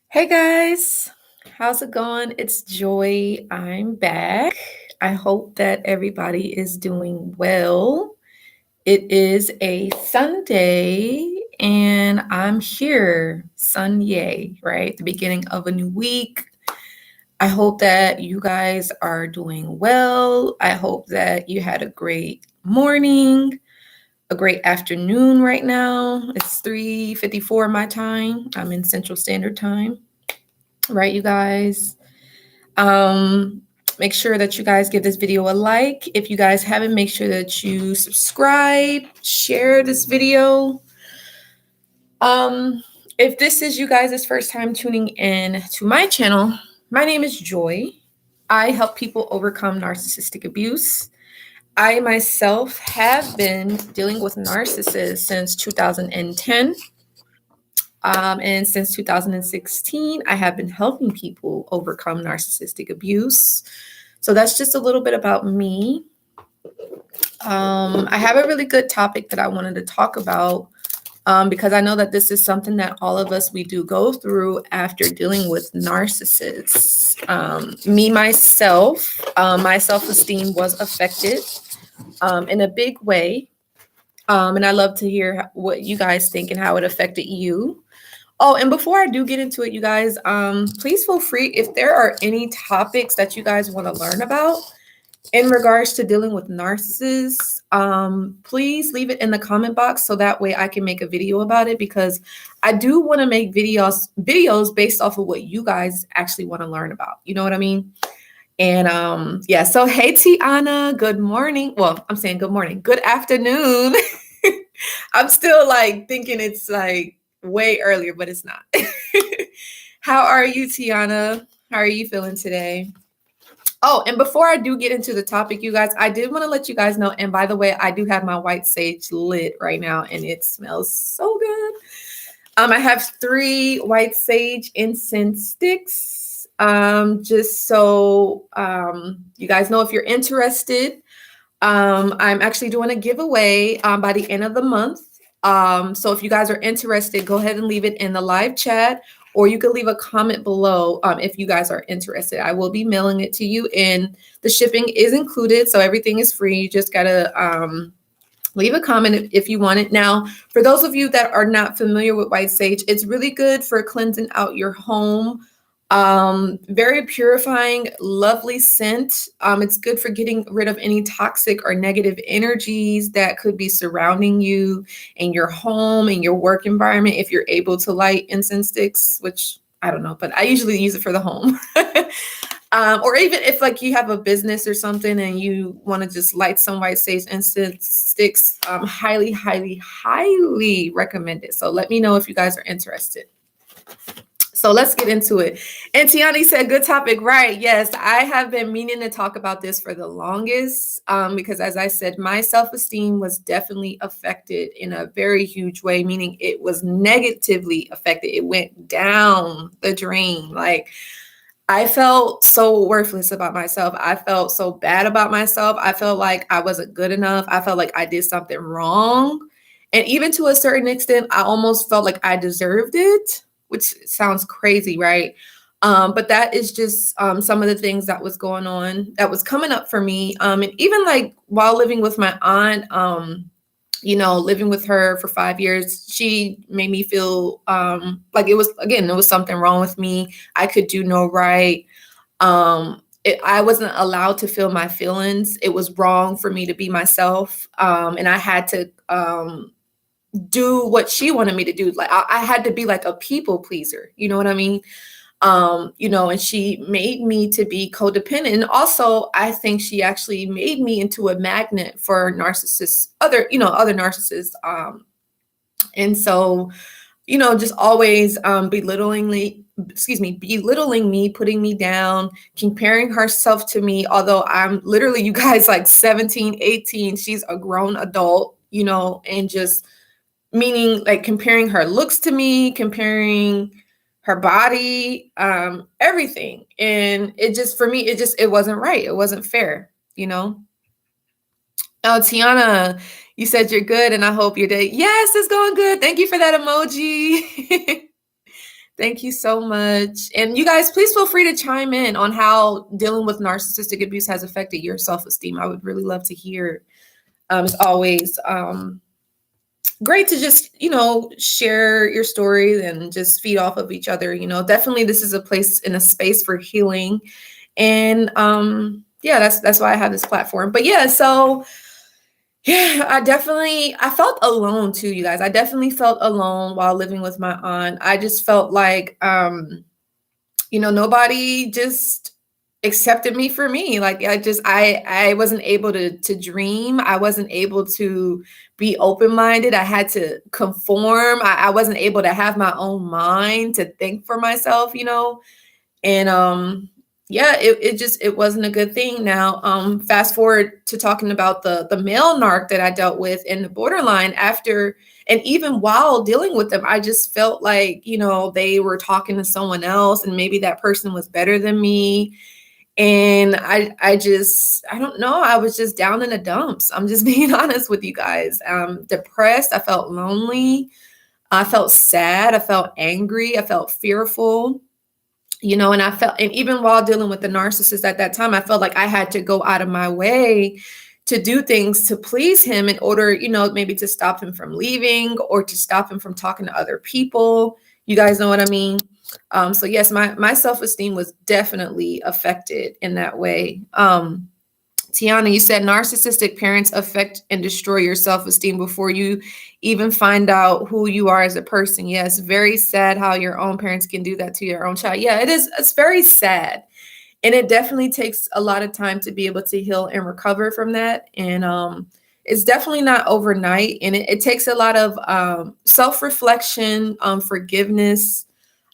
Hey guys, how's it going? It's Joy. I'm back. I hope that everybody is doing well. It is a Sunday and I'm here. Sunday, right? The beginning of a new week. I hope that you guys are doing well. I hope that you had a great morning, a great afternoon right now. It's 3:54 my time. I'm in Central Standard Time. Right, you guys? Um, Make sure that you guys give this video a like. If you guys haven't, make sure that you subscribe, share this video. Um, if this is you guys' first time tuning in to my channel, my name is Joy. I help people overcome narcissistic abuse. I myself have been dealing with narcissists since 2010. And since 2016, I have been helping people overcome narcissistic abuse. So that's just a little bit about me. I have a really good topic that I wanted to talk about because I know that this is something that all of us, we do go through after dealing with narcissists. Myself, my self-esteem was affected in a big way. And I love to hear what you guys think and how it affected you. Oh, and before I do get into it, you guys, please feel free if there are any topics that you guys want to learn about in regards to dealing with narcissists. Please leave it in the comment box so that way I can make a video about it, because I do want to make videos based off of what you guys actually want to learn about. You know what I mean? And yeah, so hey Tiana, good morning. Well, I'm saying good morning, good afternoon. I'm still like thinking it's like way earlier, but it's not. How are you, Tiana? How are you feeling today? Oh, and before I do get into the topic, you guys, I did want to let you guys know, and by the way, I do have my white sage lit right now, and it smells so good. I have 3 white sage incense sticks. Just so you guys know, if you're interested, I'm actually doing a giveaway by the end of the month. So if you guys are interested, go ahead and leave it in the live chat, or you can leave a comment below if you guys are interested. I will be mailing it to you, and the shipping is included, so everything is free. You just gotta leave a comment if you want it. Now, for those of you that are not familiar with white sage, it's really good for cleansing out your home. Very purifying, lovely scent. It's good for getting rid of any toxic or negative energies that could be surrounding you in your home, in your work environment, if you're able to light incense sticks, which I don't know, but I usually use it for the home. Or even if like you have a business or something and you want to just light some white sage incense sticks, highly, highly, highly recommend it. So let me know if you guys are interested. So let's get into it. And Tiani said, good topic, right? Yes, I have been meaning to talk about this for the longest because, as I said, my self-esteem was definitely affected in a very huge way, meaning it was negatively affected. It went down the drain. Like, I felt so worthless about myself. I felt so bad about myself. I felt like I wasn't good enough. I felt like I did something wrong. And even to a certain extent, I almost felt like I deserved it, which sounds crazy, right? But that is just some of the things that was going on, that was coming up for me. And even like while living with my aunt, living with her for 5 years, she made me feel like it was something wrong with me. I could do no right. I wasn't allowed to feel my feelings. It was wrong for me to be myself. And I had to do what she wanted me to do. Like I had to be like a people pleaser. You know what I mean? And she made me to be codependent. And also, I think she actually made me into a magnet for narcissists, other narcissists. And so, just always belittling me, putting me down, comparing herself to me. Although I'm literally, you guys, like 17, 18, she's a grown adult, and just meaning like comparing her looks to me, comparing her body, everything. And it just, for me, it wasn't right. It wasn't fair, Oh, Tiana, you said you're good and I hope your day. Yes, it's going good. Thank you for that emoji. Thank you so much. And you guys, please feel free to chime in on how dealing with narcissistic abuse has affected your self-esteem. I would really love to hear. It's always great to just, share your stories and just feed off of each other. Definitely this is a place and a space for healing. And yeah, that's why I have this platform. But yeah, so yeah, I felt alone too, you guys. I definitely felt alone while living with my aunt. I just felt like, nobody just accepted me for me. Like I wasn't able to dream. I wasn't able to be open-minded. I had to conform. I wasn't able to have my own mind to think for myself, and yeah, it wasn't a good thing. Now fast forward to talking about the male narc that I dealt with in the borderline. After and even while dealing with them, I just felt like they were talking to someone else and maybe that person was better than me. And I don't know, I was just down in the dumps. I'm just being honest with you guys. Depressed. I felt lonely. I felt sad. I felt angry. I felt fearful. And even while dealing with the narcissist at that time, I felt like I had to go out of my way to do things to please him in order, maybe to stop him from leaving or to stop him from talking to other people. You guys know what I mean? So yes, my self-esteem was definitely affected in that way. Tiana, you said narcissistic parents affect and destroy your self-esteem before you even find out who you are as a person. Yes, very sad how your own parents can do that to your own child. Yeah, it is. It's very sad. And it definitely takes a lot of time to be able to heal and recover from that. And it's definitely not overnight. And it takes a lot of self-reflection, forgiveness,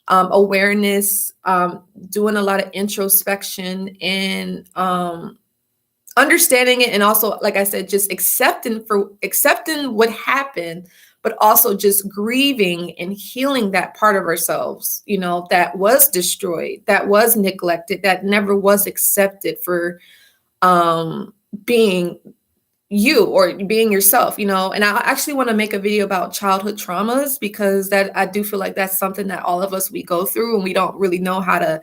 awareness, doing a lot of introspection, and understanding it. And also, like I said, just accepting what happened, but also just grieving and healing that part of ourselves, that was destroyed, that was neglected, that never was accepted for being you or being yourself, and I actually want to make a video about childhood traumas, because that I do feel like that's something that all of us, we go through, and we don't really know how to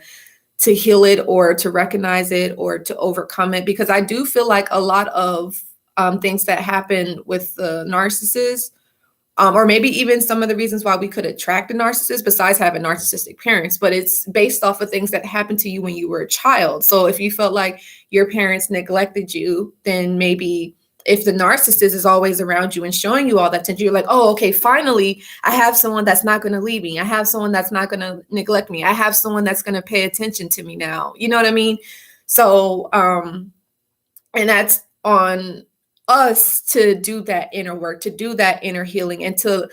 heal it or to recognize it or to overcome it. Because I do feel like a lot of things that happen with the narcissist, or maybe even some of the reasons why we could attract a narcissist, besides having narcissistic parents, but it's based off of things that happened to you when you were a child. So if you felt like your parents neglected you, then maybe if the narcissist is always around you and showing you all that attention, you're like, oh, okay, finally, I have someone that's not going to leave me. I have someone that's not going to neglect me. I have someone that's going to pay attention to me now. You know what I mean? So, and that's on us to do that inner work, to do that inner healing, and to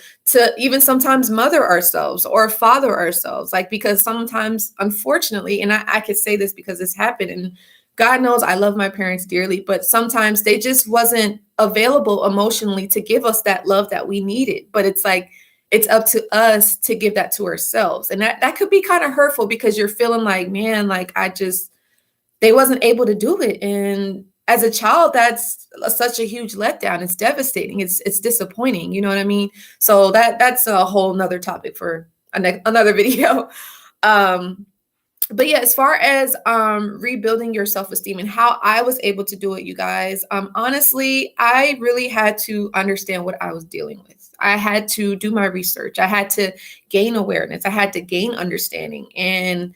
even sometimes mother ourselves or father ourselves. Like, because sometimes, unfortunately, and I could say this because it's happened, and God knows I love my parents dearly, but sometimes they just wasn't available emotionally to give us that love that we needed. But it's like, it's up to us to give that to ourselves. And that could be kind of hurtful, because you're feeling like, man, like they wasn't able to do it. And as a child, that's such a huge letdown. It's devastating. It's disappointing. You know what I mean? So that's a whole nother topic for another video. But yeah, as far as rebuilding your self-esteem and how I was able to do it, you guys, honestly, I really had to understand what I was dealing with. I had to do my research. I had to gain awareness. I had to gain understanding, and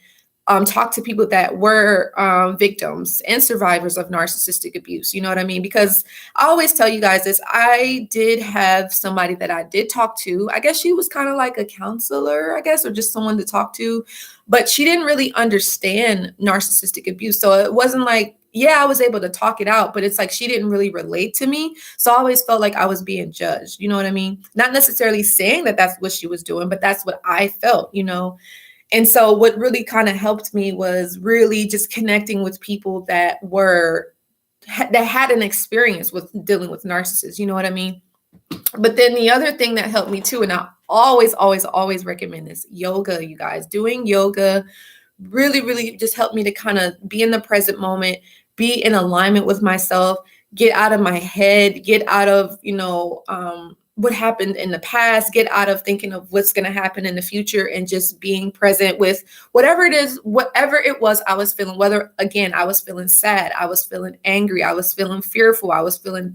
talk to people that were victims and survivors of narcissistic abuse. You know what I mean? Because I always tell you guys this, I did have somebody that I did talk to. I guess she was kind of like a counselor, I guess, or just someone to talk to, but she didn't really understand narcissistic abuse. So it wasn't like, yeah, I was able to talk it out, but it's like she didn't really relate to me. So I always felt like I was being judged. You know what I mean? Not necessarily saying that that's what she was doing, but that's what I felt, And so what really kind of helped me was really just connecting with people that had an experience with dealing with narcissists. You know what I mean? But then the other thing that helped me too, and I always, always, always recommend this, yoga, you guys. Doing yoga really, really just helped me to kind of be in the present moment, be in alignment with myself, get out of my head, get out of, what happened in the past, get out of thinking of what's going to happen in the future, and just being present with whatever it was I was feeling. Whether, again, I was feeling sad, I was feeling angry, I was feeling fearful, I was feeling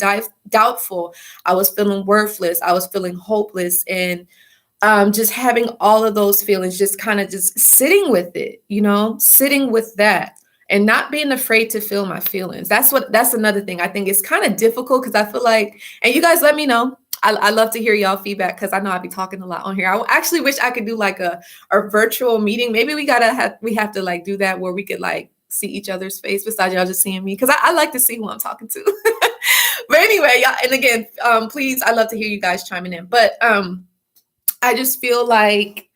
doubtful, I was feeling worthless, I was feeling hopeless. And just having all of those feelings, just kind of just sitting with it, sitting with that, and not being afraid to feel my feelings. That's another thing I think is kind of difficult, because I feel like, and you guys let me know. I love to hear y'all feedback, because I know I be talking a lot on here. I actually wish I could do like a virtual meeting. Maybe we have to like do that where we could like see each other's face besides y'all just seeing me, because I like to see who I'm talking to. But anyway, y'all, and again, please, I love to hear you guys chiming in. But I just feel like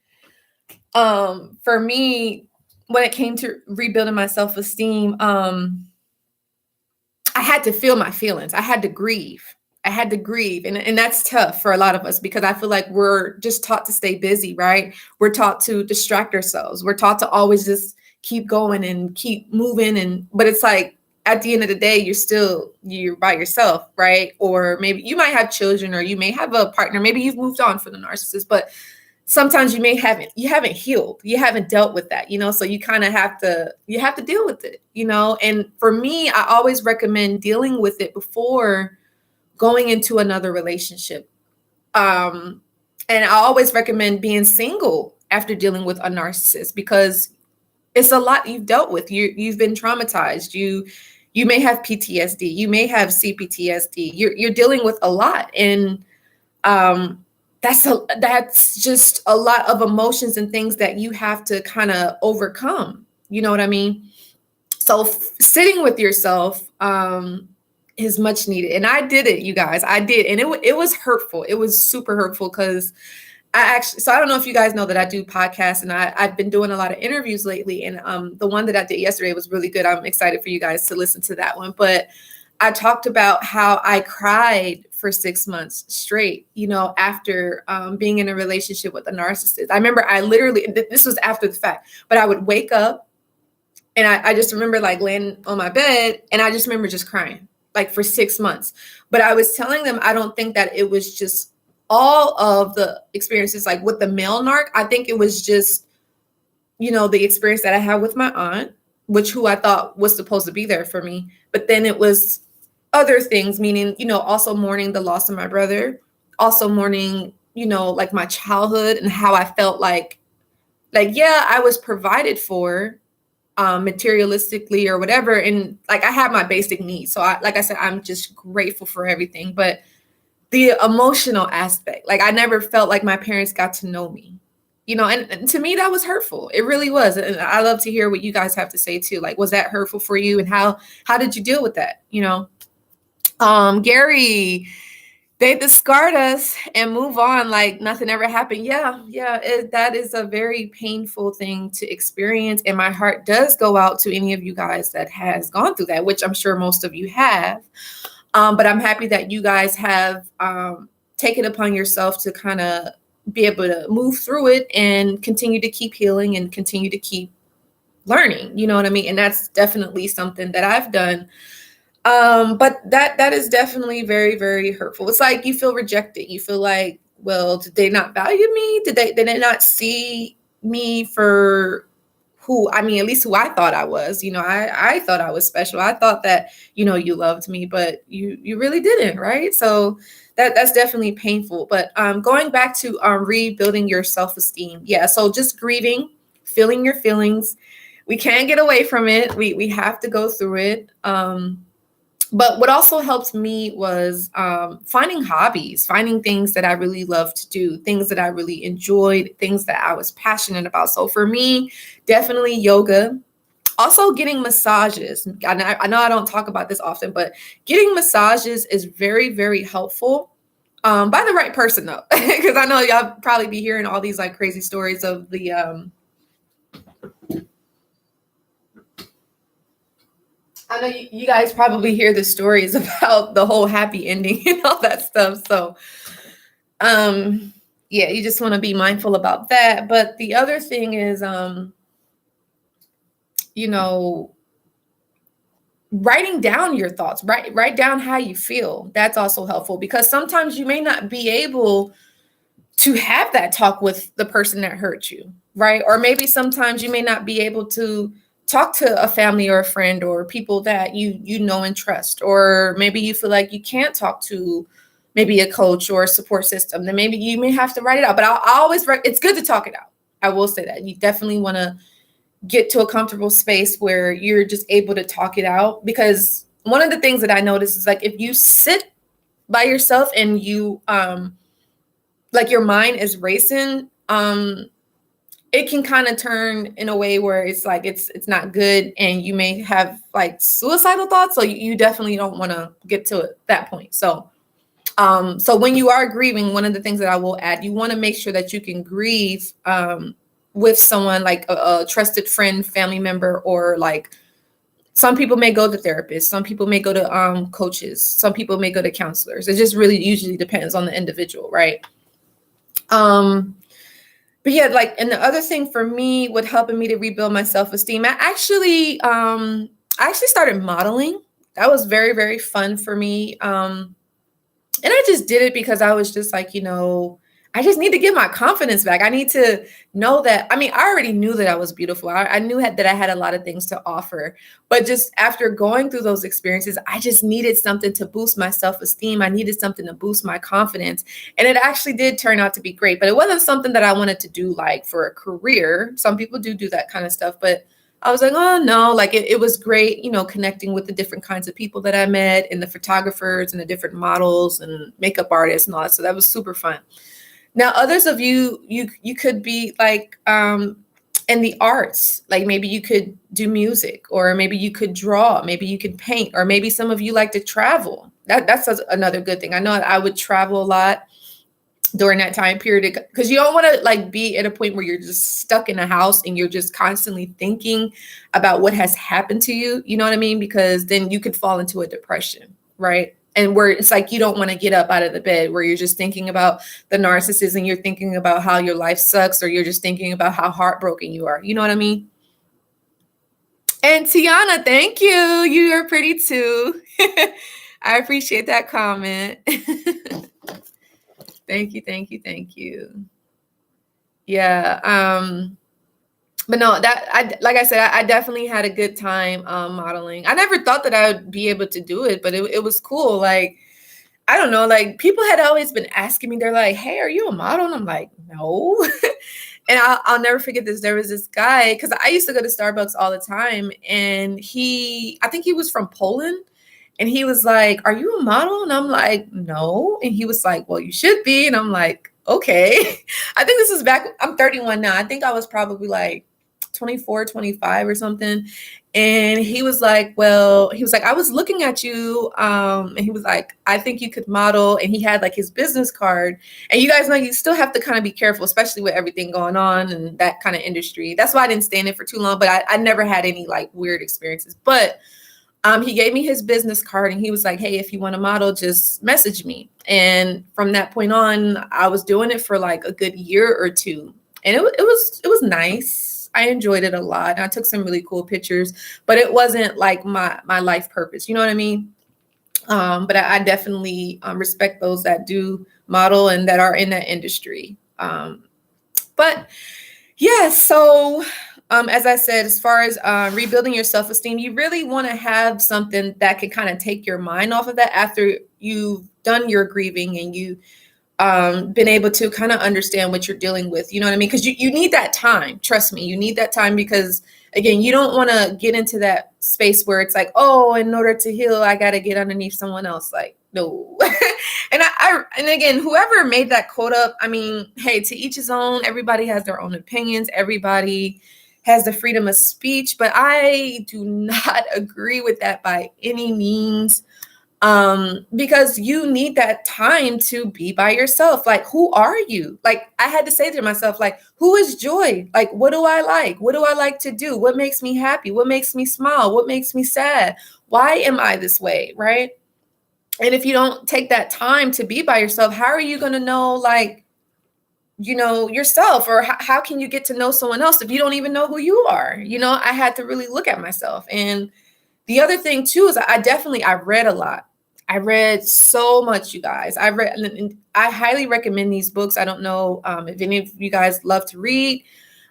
for me, when it came to rebuilding my self-esteem, I had to feel my feelings. I had to grieve. And that's tough for a lot of us, because I feel like we're just taught to stay busy, right? We're taught to distract ourselves. We're taught to always just keep going and keep moving. But it's like, at the end of the day, you're by yourself, right? Or maybe you might have children, or you may have a partner. Maybe you've moved on from the narcissist, but sometimes you haven't healed. You haven't dealt with that, so you kind of have to deal with it, And for me, I always recommend dealing with it before going into another relationship. And I always recommend being single after dealing with a narcissist, because it's a lot you've dealt with. You've been traumatized. You may have PTSD. You may have CPTSD. You're dealing with a lot, and that's just a lot of emotions and things that you have to kind of overcome. You know what I mean? So sitting with yourself is much needed, and I did it, you guys. I did, and it was hurtful. It was super hurtful, because I don't know if you guys know that I do podcasts, and I've been doing a lot of interviews lately. And the one that I did yesterday was really good. I'm excited for you guys to listen to that one. But I talked about how I cried for 6 months straight, after being in a relationship with a narcissist. I remember this was after the fact, but I would wake up, and I just remember like laying on my bed, and I just remember just crying like for 6 months. But I was telling them, I don't think that it was just all of the experiences like with the male narc. I think it was just, the experience that I had with my aunt, who I thought was supposed to be there for me. But then it was other things, meaning, also mourning the loss of my brother, also mourning, like my childhood and how I felt like, yeah, I was provided for materialistically or whatever. And like, I had my basic needs. So like I said, I'm just grateful for everything. But the emotional aspect, like I never felt like my parents got to know me, and to me that was hurtful. It really was. And I love to hear what you guys have to say too. Like, was that hurtful for you, and how did you deal with that? Gary, they discard us and move on like nothing ever happened. Yeah. That is a very painful thing to experience. And my heart does go out to any of you guys that has gone through that, which I'm sure most of you have. But I'm happy that you guys have taken upon yourself to kind of be able to move through it and continue to keep healing and continue to keep learning. You know what I mean? And that's definitely something that I've done. But that is definitely very, very hurtful. It's like you feel rejected. You feel like, well, did they not value me? Did they not see me for at least who I thought I was? I thought I was special. I thought that, you loved me, but you really didn't, right? So that's definitely painful. But going back to rebuilding your self-esteem. Yeah. So just grieving, feeling your feelings. We can't get away from it. We have to go through it. But what also helped me was finding hobbies, finding things that I really love to do, things that I really enjoyed, things that I was passionate about. So for me, definitely yoga. Also getting massages. I know I don't talk about this often, but getting massages is very, very helpful. By the right person though, because I know y'all probably be hearing all these like crazy stories of the I know you guys probably hear the stories about the whole happy ending and all that stuff. So, yeah, you just want to be mindful about that. But the other thing is, writing down your thoughts, write down how you feel. That's also helpful, because sometimes you may not be able to have that talk with the person that hurt you, right? Or maybe sometimes you may not be able to talk to a family or a friend or people that you know and trust. Or maybe you feel like you can't talk to maybe a coach or a support system. Then maybe you may have to write it out. But I always it's good to talk it out. I will say that you definitely want to get to a comfortable space where you're just able to talk it out. Because one of the things that I notice is, like, if you sit by yourself and you like your mind is racing, it can kind of turn in a way where it's like it's not good, and you may have like suicidal thoughts. So you definitely don't want to get to that point. So so when you are grieving, one of the things that I will add, you want to make sure that you can grieve with someone, like a trusted friend, family member, or like some people may go to therapists, some people may go to coaches, some people may go to counselors. It just really usually depends on the individual, right? But yeah, like, and the other thing for me, what helping me to rebuild my self-esteem, I actually started modeling. That was very, very fun for me. And I just did it because I was just like, I just need to get my confidence back. I need to know that. I mean, I already knew that I was beautiful. I knew that I had a lot of things to offer. But just after going through those experiences, I just needed something to boost my self-esteem. I needed something to boost my confidence. And it actually did turn out to be great. But it wasn't something that I wanted to do like for a career. Some people do that kind of stuff. But I was like, oh no, like it was great, connecting with the different kinds of people that I met, and the photographers and the different models and makeup artists and all that. So that was super fun. Now, others of you could be like in the arts, like maybe you could do music, or maybe you could draw, maybe you could paint, or maybe some of you like to travel. That's another good thing. I know I would travel a lot during that time period, because you don't want to like be at a point where you're just stuck in a house and you're just constantly thinking about what has happened to you. You know what I mean? Because then you could fall into a depression, right? And where it's like you don't want to get up out of the bed, where you're just thinking about the narcissist, and you're thinking about how your life sucks, or you're just thinking about how heartbroken you are. You know what I mean? And Tiana, thank you. You are pretty too. I appreciate that comment. Thank you. Yeah. But no, like I said, I definitely had a good time modeling. I never thought that I would be able to do it, but it was cool. Like, I don't know, like people had always been asking me, they're like, hey, are you a model? And I'm like, no. And I'll never forget this. There was this guy, because I used to go to Starbucks all the time, and I think he was from Poland. And he was like, are you a model? And I'm like, no. And he was like, well, you should be. And I'm like, okay. I think this is back, I'm 31 now. I think I was probably like 24, 25 or something. And he was like, I was looking at you. And he was like, I think you could model. And he had like his business card. And you guys know you still have to kind of be careful, especially with everything going on and that kind of industry. That's why I didn't stay in it for too long. But I never had any like weird experiences. But he gave me his business card, and he was like, hey, if you want to model, just message me. And from that point on, I was doing it for like a good year or two. And it was nice. I enjoyed it a lot. And I took some really cool pictures, but it wasn't like my life purpose. You know what I mean? But I definitely respect those that do model and that are in that industry. But yeah, so as I said, as far as rebuilding your self-esteem, you really want to have something that can kind of take your mind off of that after you've done your grieving and you've been able to kind of understand what you're dealing with. You know what I mean? Because you need that time. Trust me, you need that time, because again, you don't want to get into that space where it's like, oh, in order to heal, I got to get underneath someone else. Like, no. And again, whoever made that quote up, I mean, hey, to each his own. Everybody has their own opinions. Everybody has the freedom of speech, but I do not agree with that by any means. Because you need that time to be by yourself. Like, who are you? Like, I had to say to myself, like, who is Joy? Like, what do I like? What do I like to do? What makes me happy? What makes me smile? What makes me sad? Why am I this way? Right? And if you don't take that time to be by yourself, how are you going to know, like, yourself? Or how can you get to know someone else if you don't even know who you are? I had to really look at myself. And The other thing too is I read a lot. I read so much, you guys. And I highly recommend these books. I don't know if any of you guys love to read,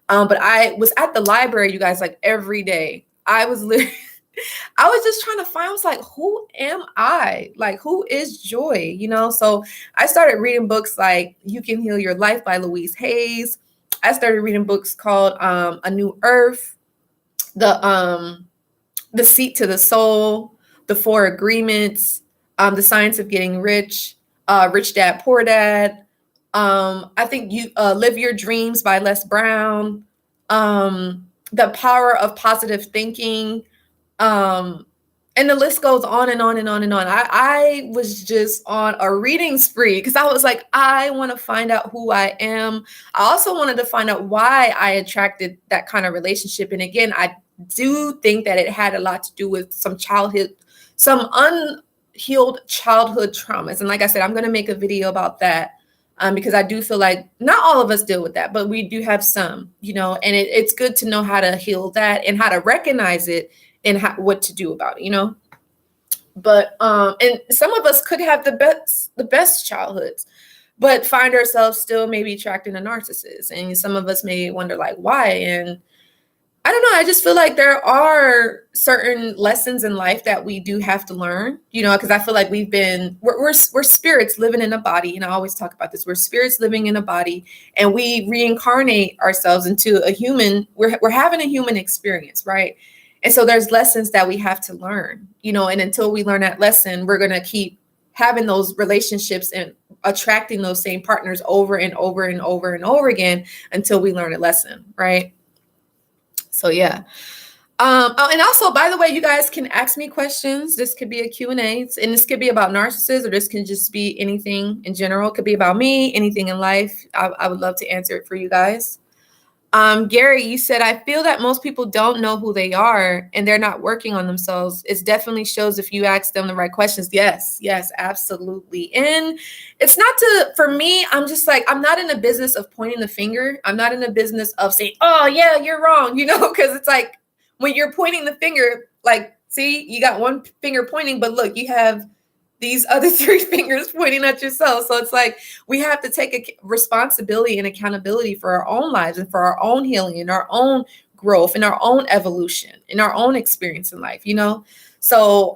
but I was at the library, you guys, like every day. I was literally, I was just trying to find, I was like, who am I? Like, who is Joy? You know, so I started reading books like You Can Heal Your Life by Louise Hayes. I started reading books called A New Earth, The Seat to the Soul, The Four Agreements, The Science of Getting Rich, Rich Dad, Poor Dad. I think you Live Your Dreams by Les Brown, The Power of Positive Thinking. And the list goes on and on and on and on. I was just on a reading spree because I was like, I want to find out who I am. I also wanted to find out why I attracted that kind of relationship. And again, I do think that it had a lot to do with some unhealed childhood traumas. And like I said, I'm going to make a video about that because I do feel like not all of us deal with that, but we do have some, you know, and it's good to know how to heal that and how to recognize it and what to do about it, you know. But and some of us could have the best childhoods, but find ourselves still maybe attracting a narcissist. And some of us may wonder like why. And I don't know. I just feel like there are certain lessons in life that we do have to learn, you know, because I feel like we're spirits living in a body. And I always talk about this. We're spirits living in a body and we reincarnate ourselves into a human. We're having a human experience, right? And so there's lessons that we have to learn, you know, and until we learn that lesson, we're going to keep having those relationships and attracting those same partners over and over and over and over again until we learn a lesson, right? So, yeah. And also, by the way, you guys can ask me questions. This could be a Q&A, and this could be about narcissists, or this can just be anything in general. It could be about me, anything in life. I would love to answer it for you guys. Gary, you said, I feel that most people don't know who they are and they're not working on themselves. It definitely shows if you ask them the right questions. Yes, absolutely. And it's not for me, I'm just like, I'm not in the business of pointing the finger. I'm not in the business of saying, oh yeah, you're wrong, you know, because it's like when you're pointing the finger, like, see, you got one finger pointing, but look, you have these other three fingers pointing at yourself. So it's like we have to take a responsibility and accountability for our own lives and for our own healing and our own growth and our own evolution and our own experience in life, you know? So,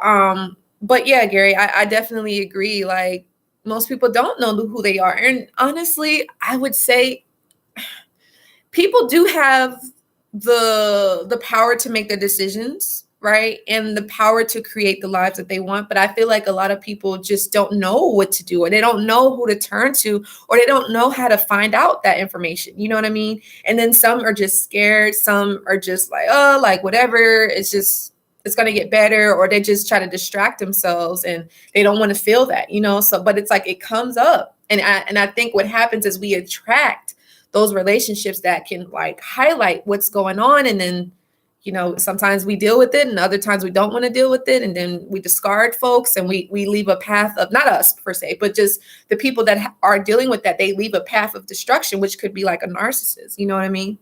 but yeah, Gary, I definitely agree. Like most people don't know who they are. And honestly, I would say people do have the power to make their decisions, right? And the power to create the lives that they want. But I feel like a lot of people just don't know what to do, or they don't know who to turn to, or they don't know how to find out that information. You know what I mean? And then some are just scared. Some are just like, oh, like whatever. It's going to get better. Or they just try to distract themselves and they don't want to feel that, you know? So, but it's like, it comes up. And I think what happens is we attract those relationships that can like highlight what's going on. And then, you know, sometimes we deal with it and other times we don't want to deal with it. And then we discard folks and we leave a path of, not us per se, but just the people that are dealing with that, they leave a path of destruction, which could be like a narcissist. You know what I mean?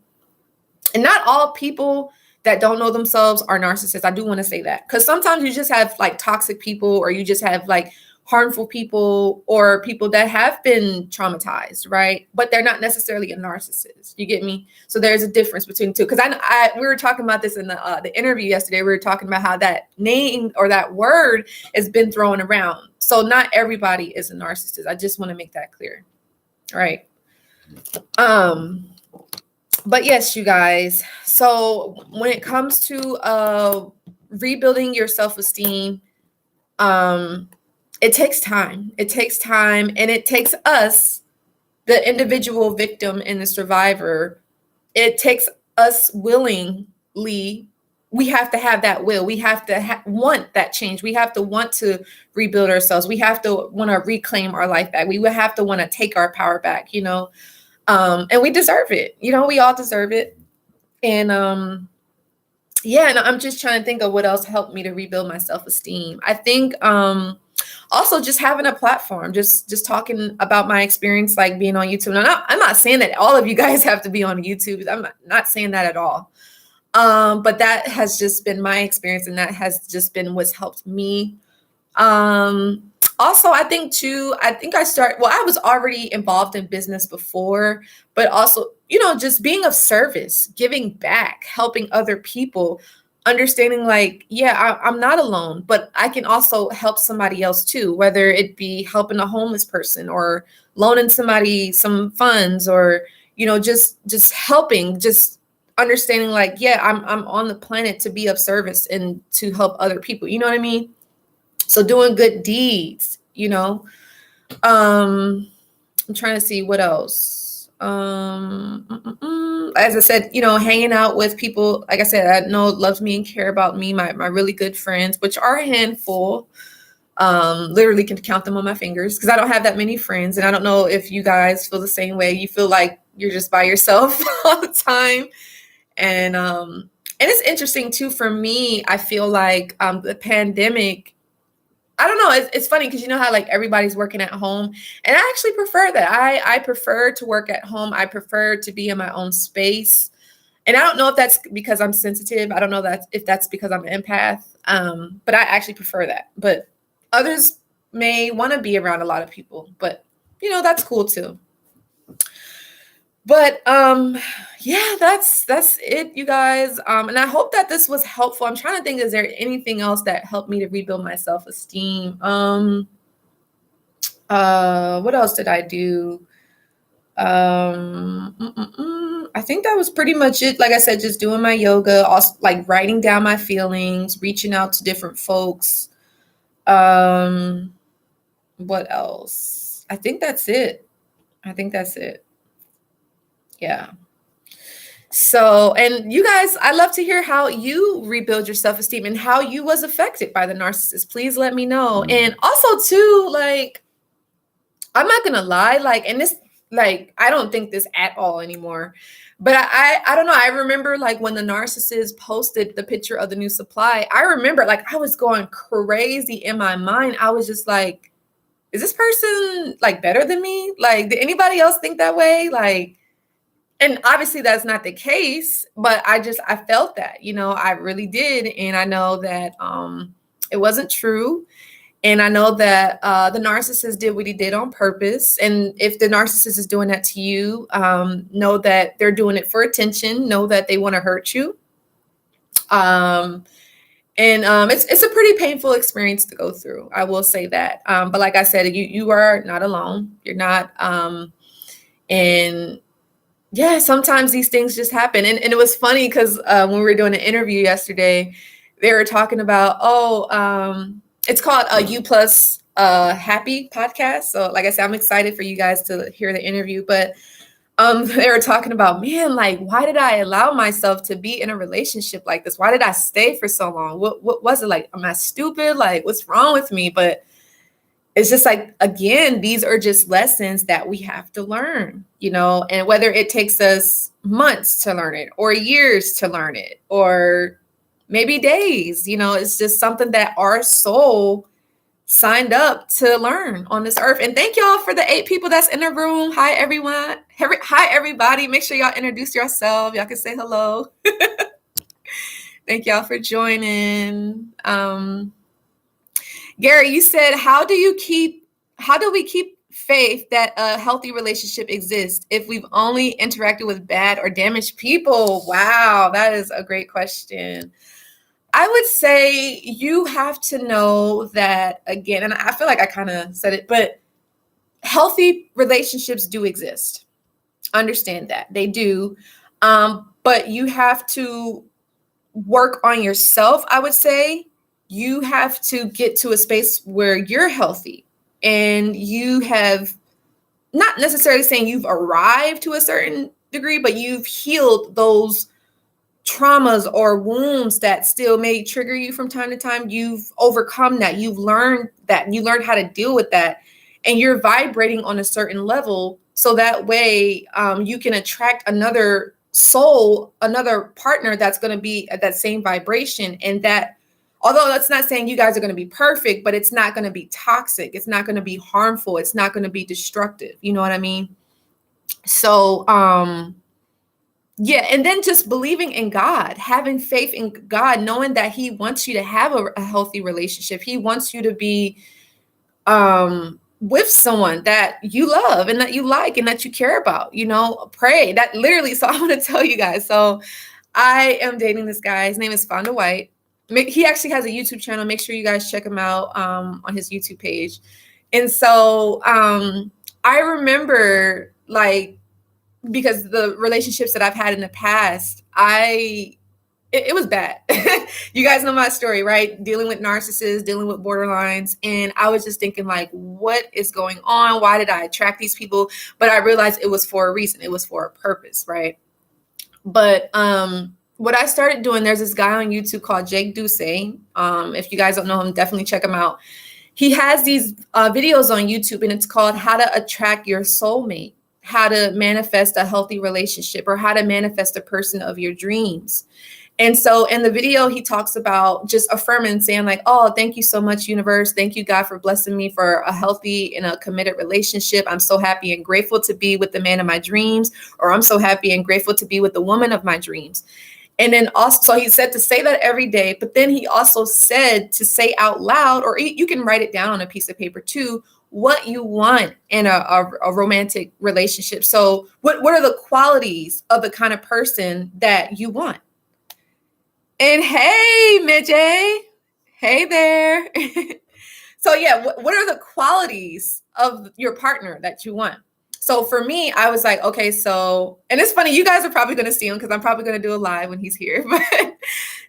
And not all people that don't know themselves are narcissists. I do want to say that because sometimes you just have like toxic people, or you just have like harmful people, or people that have been traumatized, right? But they're not necessarily a narcissist. You get me? So there's a difference between the two. Because we were talking about this in the interview yesterday. We were talking about how that name or that word has been thrown around. So not everybody is a narcissist. I just want to make that clear, right? But yes, you guys. So when it comes to rebuilding your self-esteem, it takes time. It takes time, and it takes us, the individual victim and the survivor, it takes us willingly. We have to have that will. We have to want that change. We have to want to rebuild ourselves. We have to want to reclaim our life back. We would have to want to take our power back, you know, and we deserve it. You know, we all deserve it. And yeah, and I'm just trying to think of what else helped me to rebuild my self-esteem. I think also just having a platform, just talking about my experience, like being on YouTube. And I'm not saying that all of you guys have to be on YouTube. I'm not saying that at all. But that has just been my experience, and that has just been what's helped me. Also, I think too, I was already involved in business before, but also, just being of service, giving back, helping other people, understanding like, yeah, I'm not alone, but I can also help somebody else too, whether it be helping a homeless person or loaning somebody some funds, or, just helping, just understanding like, yeah, I'm on the planet to be of service and to help other people. You know what I mean? So doing good deeds, I'm trying to see what else. As I said, hanging out with people, like I said, I know loves me and care about me, my really good friends, which are a handful. Literally can count them on my fingers because I don't have that many friends. And I don't know if you guys feel the same way. You feel like you're just by yourself all the time. And it's interesting too, for me, I feel like the pandemic, I don't know. It's funny because you know how like everybody's working at home, and I actually prefer that. I prefer to work at home. I prefer to be in my own space, and I don't know if that's because I'm sensitive. I don't know if that's because I'm an empath. But I actually prefer that. But others may want to be around a lot of people, but that's cool too. But yeah, that's it, you guys. And I hope that this was helpful. I'm trying to think, is there anything else that helped me to rebuild my self-esteem? What else did I do? I think that was pretty much it. Like I said, just doing my yoga, also like writing down my feelings, reaching out to different folks. What else? I think that's it. Yeah. So, and you guys, I love to hear how you rebuild your self-esteem and how you was affected by the narcissist. Please let me know. And also too, like, I'm not gonna lie, like, and this, like, I don't think this at all anymore. But I don't know. I remember like when the narcissist posted the picture of the new supply, I remember like I was going crazy in my mind. I was just like, is this person like better than me? Like, did anybody else think that way? Like, and obviously that's not the case, but I felt that, I really did. And I know that it wasn't true. And I know that the narcissist did what he did on purpose. And if the narcissist is doing that to you, know that they're doing it for attention, know that they want to hurt you. And it's a pretty painful experience to go through. I will say that. But like I said, you are not alone. You're not. And yeah, sometimes these things just happen. And it was funny because when we were doing an interview yesterday, they were talking about, it's called a U Plus Happy podcast. So like I said, I'm excited for you guys to hear the interview. But they were talking about, man, like, why did I allow myself to be in a relationship like this? Why did I stay for so long? What was it like? Am I stupid? Like, what's wrong with me? But it's just like, again, these are just lessons that we have to learn, and whether it takes us months to learn it or years to learn it or maybe days, it's just something that our soul signed up to learn on this earth. And thank y'all for the 8 people that's in the room. Hi, everyone. Hi, everybody. Make sure y'all introduce yourself. Y'all can say hello. Thank y'all for joining. Gary, you said, how do we keep faith that a healthy relationship exists if we've only interacted with bad or damaged people? Wow, that is a great question. I would say you have to know that, again, and I feel like I kind of said it, but healthy relationships do exist. Understand that they do. But you have to work on yourself, I would say. You have to get to a space where you're healthy and you have, not necessarily saying you've arrived to a certain degree, but you've healed those traumas or wounds that still may trigger you from time to time. You've overcome that. You've learned that. You learned how to deal with that. And you're vibrating on a certain level. So that way you can attract another soul, another partner that's going to be at that same vibration. And that, although that's not saying you guys are going to be perfect, but it's not going to be toxic. It's not going to be harmful. It's not going to be destructive. You know what I mean? So, Yeah, and then just believing in God, having faith in God, knowing that He wants you to have a healthy relationship. He wants you to be with someone that you love and that you like and that you care about. Pray that literally. So I want to tell you guys. So I am dating this guy. His name is Fonda White. He actually has a YouTube channel. Make sure you guys check him out on his YouTube page. And so I remember, like, because the relationships that I've had in the past, it was bad. You guys know my story, right? Dealing with narcissists, dealing with borderlines. And I was just thinking, like, what is going on? Why did I attract these people? But I realized it was for a reason. It was for a purpose, right? But what I started doing, there's this guy on YouTube called Jake Ducey. If you guys don't know him, definitely check him out. He has these videos on YouTube, and it's called How to Attract Your Soulmate, how to manifest a healthy relationship, or how to manifest a person of your dreams. And so in the video, he talks about just affirming, saying like, oh, thank you so much, universe. Thank you, God, for blessing me for a healthy and a committed relationship. I'm so happy and grateful to be with the man of my dreams, or I'm so happy and grateful to be with the woman of my dreams. And then also, so he said to say that every day, but then he also said to say out loud, or you can write it down on a piece of paper too, what you want in a romantic relationship. So what are the qualities of the kind of person that you want? And hey, Midjay, hey there. So yeah, what are the qualities of your partner that you want? So for me, I was like, okay, so, and it's funny, you guys are probably going to see him because I'm probably going to do a live when he's here. But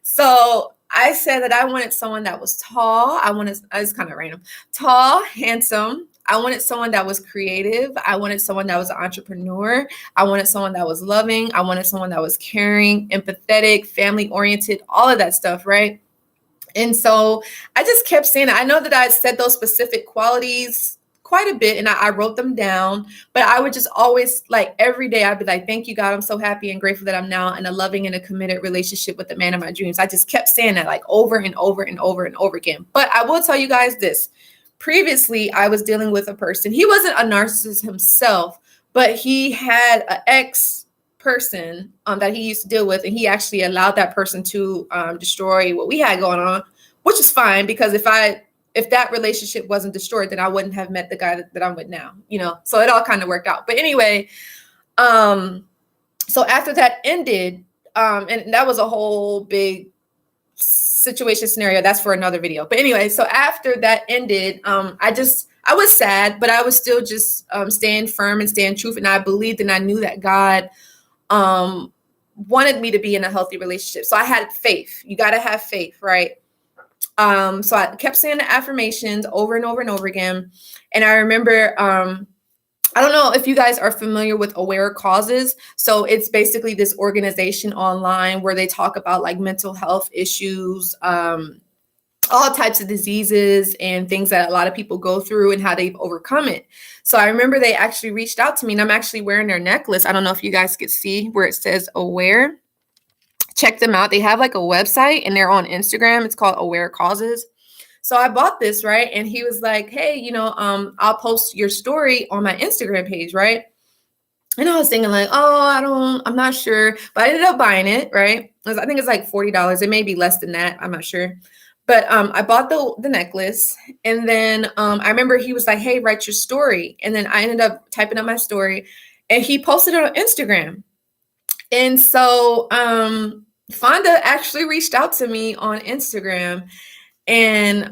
so I said that I wanted someone that was tall. It's kind of random, tall, handsome. I wanted someone that was creative. I wanted someone that was an entrepreneur. I wanted someone that was loving. I wanted someone that was caring, empathetic, family oriented, all of that stuff, right? And so I just kept saying it. I know that I said those specific qualities quite a bit, and I wrote them down, but I would just always, like, every day I'd be like, thank you, God. I'm so happy and grateful that I'm now in a loving and a committed relationship with the man of my dreams. I just kept saying that, like, over and over and over and over again. But I will tell you guys this. Previously, I was dealing with a person. He wasn't a narcissist himself, but he had an ex person that he used to deal with, and he actually allowed that person to destroy what we had going on, which is fine, because if that relationship wasn't destroyed, then I wouldn't have met the guy that I'm with now, so it all kind of worked out. But anyway, so after that ended, and that was a whole big situation scenario, that's for another video. But anyway, so after that ended, I was sad, but I was still just staying firm and staying true. And I believed and I knew that God wanted me to be in a healthy relationship. So I had faith. You got to have faith, right? So I kept saying the affirmations over and over and over again. And I remember, I don't know if you guys are familiar with Aware Causes. So it's basically this organization online where they talk about like mental health issues, all types of diseases and things that a lot of people go through and how they've overcome it. So I remember they actually reached out to me, and I'm actually wearing their necklace. I don't know if you guys could see where it says Aware. Check them out. They have like a website and they're on Instagram. It's called Aware Causes. So I bought this, right? And he was like, hey, I'll post your story on my Instagram page, right? And I was thinking like, I'm not sure. But I ended up buying it, right? I think it's like $40. It may be less than that. I'm not sure. But I bought the necklace. And then I remember he was like, hey, write your story. And then I ended up typing up my story. And he posted it on Instagram. And so Fonda actually reached out to me on Instagram. And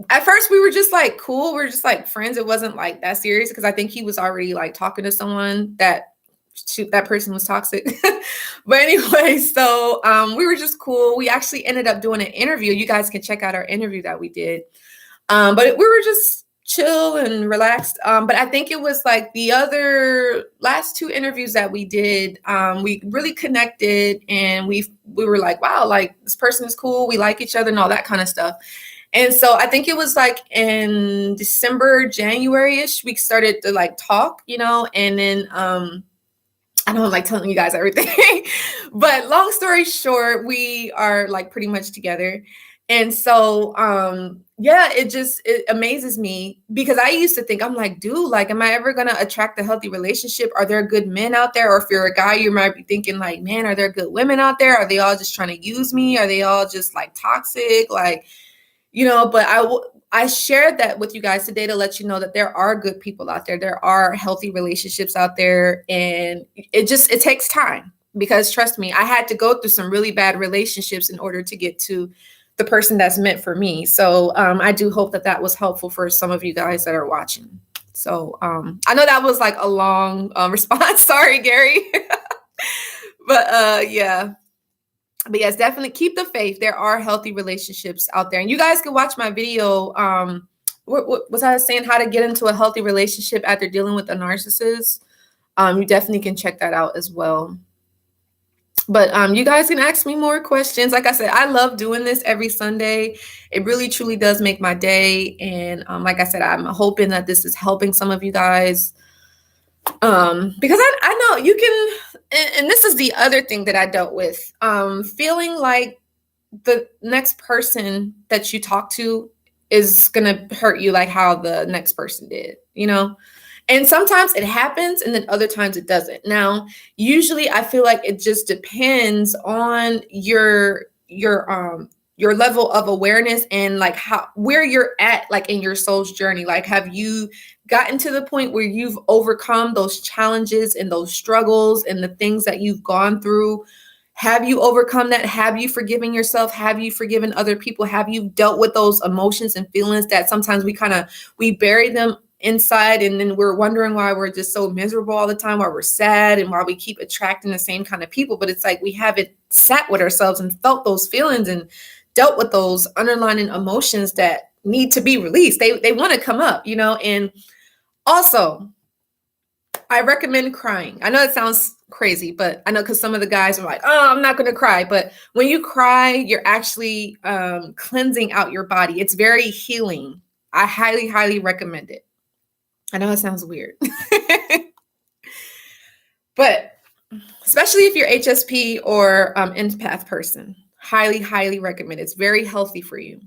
at first we were just like cool. We were just like friends. It wasn't like that serious because I think he was already like talking to someone that person was toxic. But anyway, so we were just cool. We actually ended up doing an interview. You guys can check out our interview that we did. But we were just chill and relaxed. But I think it was like the other last two interviews that we did, we really connected, and we were like, wow, like this person is cool. We like each other and all that kind of stuff. And so I think it was like in December, January-ish, we started to like talk, and then I don't like telling you guys everything, but long story short, we are like pretty much together. And so, yeah, it amazes me because I used to think, I'm like, dude, like, am I ever going to attract a healthy relationship? Are there good men out there? Or if you're a guy, you might be thinking like, man, are there good women out there? Are they all just trying to use me? Are they all just like toxic? Like, but I shared that with you guys today to let you know that there are good people out there. There are healthy relationships out there. And it takes time because trust me, I had to go through some really bad relationships in order to get to the person that's meant for me. So I do hope that was helpful for some of you guys that are watching. So I know that was like a long response. Sorry, Gary. But yeah. But yes, definitely keep the faith. There are healthy relationships out there. And you guys can watch my video. What was I saying? How to get into a healthy relationship after dealing with a narcissist. You definitely can check that out as well. But you guys can ask me more questions. Like I said, I love doing this every Sunday. It really, truly does make my day. And like I said, I'm hoping that this is helping some of you guys. Because I know you can, and this is the other thing that I dealt with, feeling like the next person that you talk to is going to hurt you like how the next person did, And sometimes it happens and then other times it doesn't. Now, usually I feel like it just depends on your level of awareness and like where you're at, like in your soul's journey. Like, have you gotten to the point where you've overcome those challenges and those struggles and the things that you've gone through? Have you overcome that? Have you forgiven yourself? Have you forgiven other people? Have you dealt with those emotions and feelings that sometimes we bury them inside, and then we're wondering why we're just so miserable all the time, why we're sad, and why we keep attracting the same kind of people? But it's like we haven't sat with ourselves and felt those feelings and dealt with those underlying emotions that need to be released. They want to come up, and also I recommend crying. I know it sounds crazy, but I know because some of the guys are like, oh, I'm not going to cry. But when you cry, you're actually cleansing out your body. It's very healing. I highly, highly recommend it. I know it sounds weird, but especially if you're HSP or empath person, highly, highly recommend it. It's very healthy for you.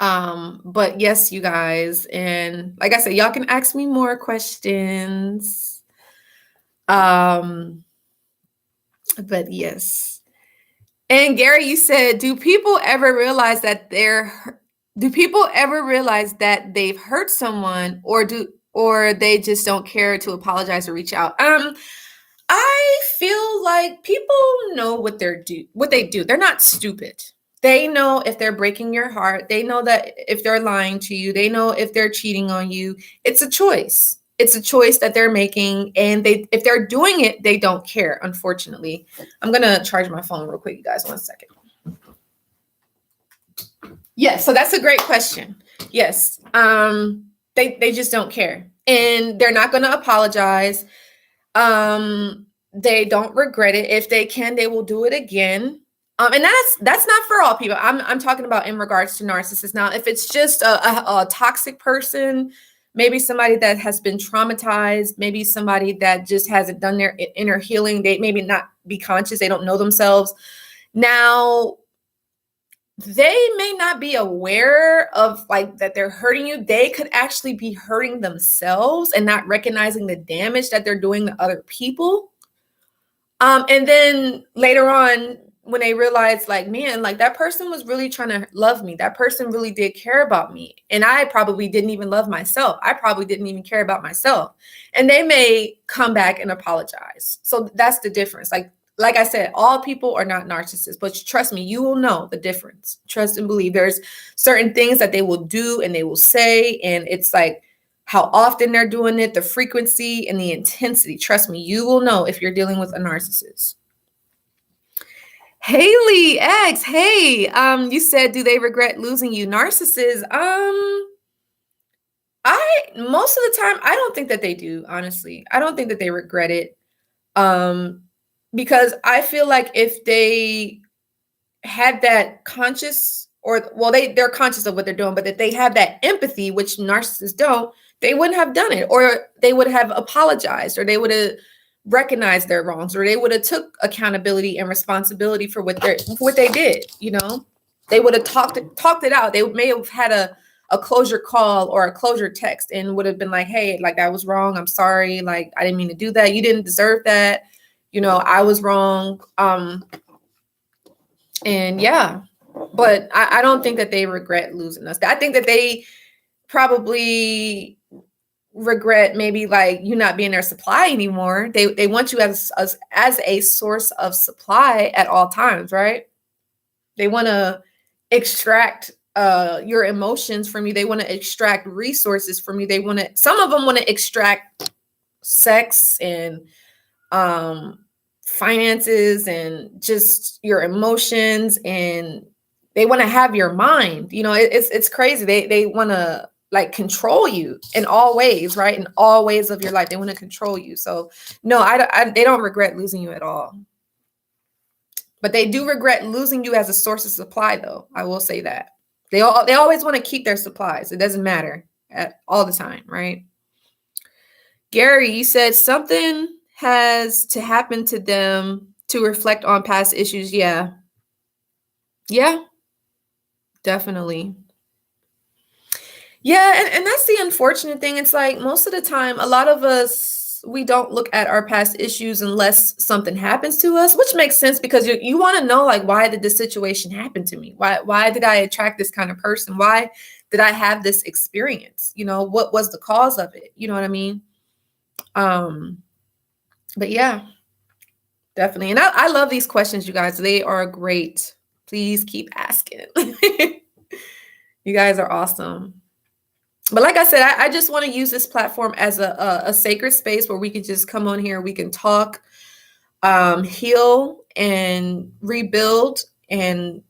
But yes, you guys, and like I said, y'all can ask me more questions. But yes. And Gary, you said, do people ever realize that they've hurt someone, or they just don't care to apologize or reach out? I feel like people know what they do. They're not stupid. They know if they're breaking your heart. They know that if they're lying to you. They know if they're cheating on you. It's a choice. It's a choice that they're making. And if they're doing it, they don't care, unfortunately. I'm going to charge my phone real quick, you guys. 1 second. Yes, so that's a great question. Yes. They just don't care. And they're not going to apologize. They don't regret it. If they can, they will do it again. And that's not for all people. I'm talking about in regards to narcissists. Now, if it's just a toxic person, maybe somebody that has been traumatized, maybe somebody that just hasn't done their inner healing, they maybe not be conscious, they don't know themselves. Now, they may not be aware of like that they're hurting you. They could actually be hurting themselves and not recognizing the damage that they're doing to other people. And then later on, when they realize like, man, like that person was really trying to love me. That person really did care about me. And I probably didn't even love myself. I probably didn't even care about myself. And they may come back and apologize. So that's the difference. Like I said, all people are not narcissists, but trust me, you will know the difference. Trust and believe. There's certain things that they will do and they will say. And it's like how often they're doing it, the frequency and the intensity. Trust me, you will know if you're dealing with a narcissist. Haley X, hey, you said, do they regret losing you? Narcissists, most of the time, I don't think that they do, honestly. I don't think that they regret it. Because I feel like if they had that conscious they're conscious of what they're doing, but that they have that empathy, which narcissists don't, they wouldn't have done it, or they would have apologized, or they would have recognized their wrongs, or they would have took accountability and responsibility for what they did, they would have talked it out. They may have had a closure call or a closure text and would have been like, hey, like that was wrong. I'm sorry. Like, I didn't mean to do that. You didn't deserve that. You know, I was wrong. And yeah, but I don't think that they regret losing us. I think that they probably regret maybe like you not being their supply anymore. They want you as a source of supply at all times, right? They want to extract your emotions from you. They want to extract resources from you. Some of them want to extract sex and finances and just your emotions, and they want to have your mind. You know, it's crazy. They want to like control you in all ways, right? In all ways of your life, they want to control you. So no, they don't regret losing you at all. But they do regret losing you as a source of supply, though. I will say that. They always want to keep their supplies. It doesn't matter all the time, right? Gary, you said something has to happen to them to reflect on past issues. Yeah. Yeah, definitely. Yeah, and that's the unfortunate thing. It's like most of the time, a lot of us, we don't look at our past issues unless something happens to us, which makes sense because you want to know, like, why did this situation happen to me? Why did I attract this kind of person? Why did I have this experience? You know, what was the cause of it? You know what I mean? But yeah, definitely. And I love these questions, you guys. They are great. Please keep asking. You guys are awesome. But like I said, I just want to use this platform as a sacred space where we can just come on here, we can talk, heal and rebuild and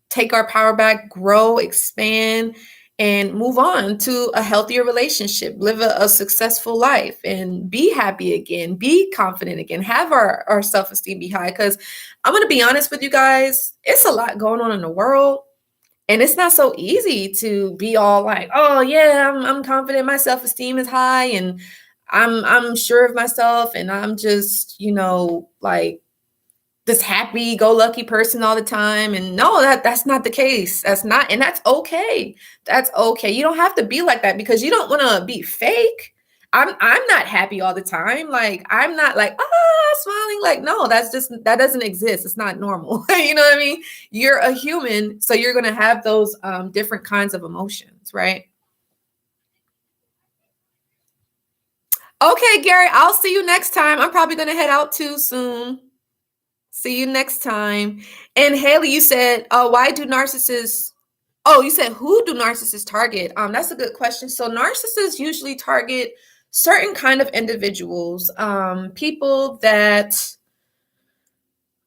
take our power back, grow, expand, and move on to a healthier relationship, live a successful life, and be happy again, be confident again, have our self-esteem be high. Because I'm going to be honest with you guys, it's a lot going on in the world. And it's not so easy to be all like, oh yeah, I'm confident, my self-esteem is high, and I'm sure of myself, and I'm just, you know, like this happy-go-lucky person all the time. And no, that's not the case. That's not, and that's okay. That's okay. You don't have to be like that because you don't want to be fake. I'm not happy all the time. Like, I'm not like, smiling. Like, no, that doesn't exist. It's not normal. You know what I mean? You're a human, so you're going to have those different kinds of emotions, right? Okay, Gary, I'll see you next time. I'm probably going to head out too soon. See you next time. And Haley, you said, why do narcissists? Oh, you said, who do narcissists target? That's a good question. So narcissists usually target certain kind of individuals, people that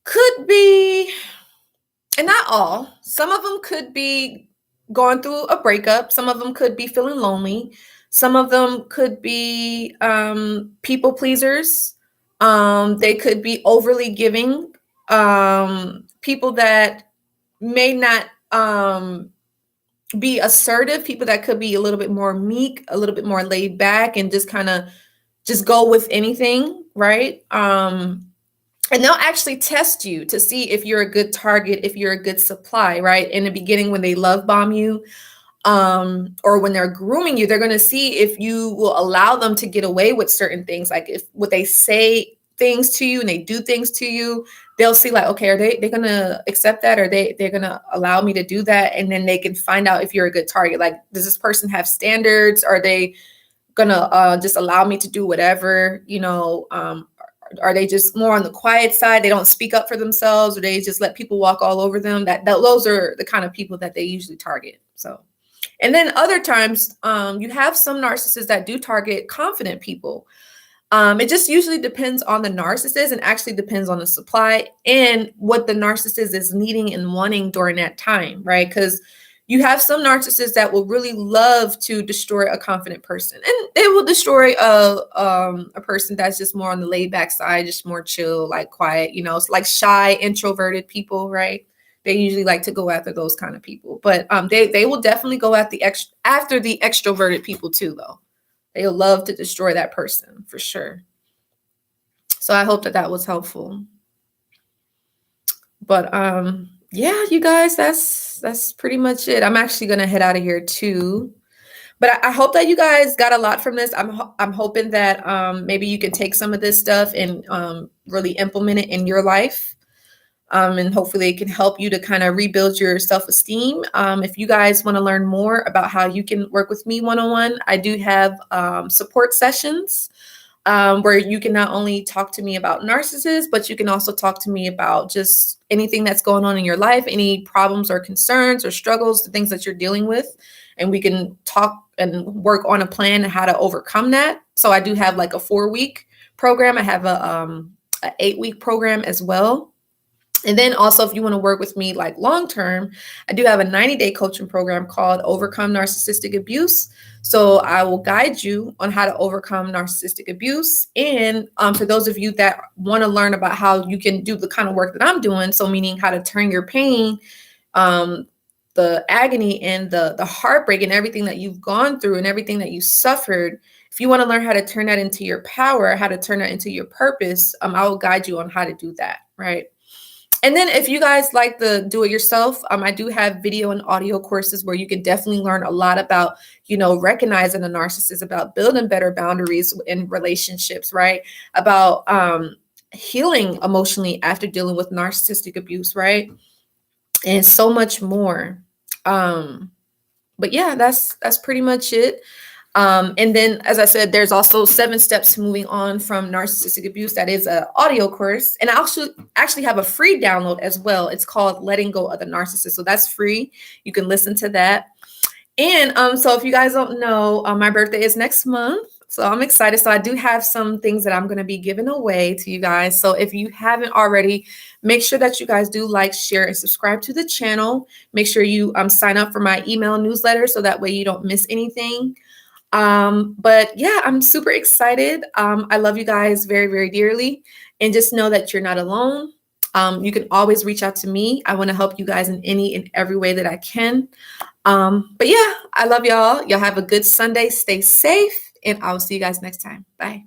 could be, and not all, some of them could be going through a breakup. Some of them could be feeling lonely. Some of them could be people pleasers. They could be overly giving. People that may not be assertive, people that could be a little bit more meek, a little bit more laid back, and just kind of just go with anything, right? And they'll actually test you to see if you're a good target, if you're a good supply, right? In the beginning, when they love bomb you, or when they're grooming you, they're going to see if you will allow them to get away with certain things. Like if what they say things to you and they do things to you, they'll see like, okay, are they're going to accept that, or they're going to allow me to do that? And then they can find out if you're a good target. Like, does this person have standards? Are they going to just allow me to do whatever, you know? Are they just more on the quiet side? They don't speak up for themselves, or they just let people walk all over them? Those are the kind of people that they usually target. So, and then other times, you have some narcissists that do target confident people. It just usually depends on the narcissist, and actually depends on the supply and what the narcissist is needing and wanting during that time, right? Because you have some narcissists that will really love to destroy a confident person, and they will destroy a person that's just more on the laid back side, just more chill, like quiet, you know, it's like shy, introverted people, right? They usually like to go after those kind of people, but they will definitely go after the extroverted people too, though. They'll love to destroy that person for sure. So I hope that was helpful. But Yeah, you guys, that's pretty much it. I'm actually gonna head out of here too. But I hope that you guys got a lot from this. I'm hoping that maybe you can take some of this stuff and really implement it in your life. And hopefully it can help you to kind of rebuild your self-esteem. If you guys want to learn more about how you can work with me one-on-one, I do have support sessions where you can not only talk to me about narcissists, but you can also talk to me about just anything that's going on in your life, any problems or concerns or struggles, the things that you're dealing with. And we can talk and work on a plan on how to overcome that. So I do have like a 4-week program. I have a 8-week program as well. And then also, if you want to work with me like long term, I do have a 90-day coaching program called Overcome Narcissistic Abuse. So I will guide you on how to overcome narcissistic abuse. And for those of you that want to learn about how you can do the kind of work that I'm doing, so meaning how to turn your pain, the agony and the heartbreak and everything that you've gone through and everything that you suffered, if you want to learn how to turn that into your power, how to turn that into your purpose, I will guide you on how to do that, right? And then if you guys like the do it yourself, I do have video and audio courses where you can definitely learn a lot about, recognizing a narcissist, about building better boundaries in relationships, right? About healing emotionally after dealing with narcissistic abuse, right? And so much more. But yeah, that's pretty much it. And then, as I said, there's also 7 steps to moving on from narcissistic abuse. That is an audio course. And I also actually have a free download as well. It's called Letting Go of the Narcissist. So that's free. You can listen to that. And so if you guys don't know, my birthday is next month. So I'm excited. So I do have some things that I'm going to be giving away to you guys. So if you haven't already, make sure that you guys do like, share, and subscribe to the channel. Make sure you sign up for my email newsletter so that way you don't miss anything. But yeah, I'm super excited. I love you guys very, very dearly. And just know that you're not alone. You can always reach out to me. I want to help you guys in any and every way that I can. But yeah, I love y'all. Y'all have a good Sunday. Stay safe. And I'll see you guys next time. Bye.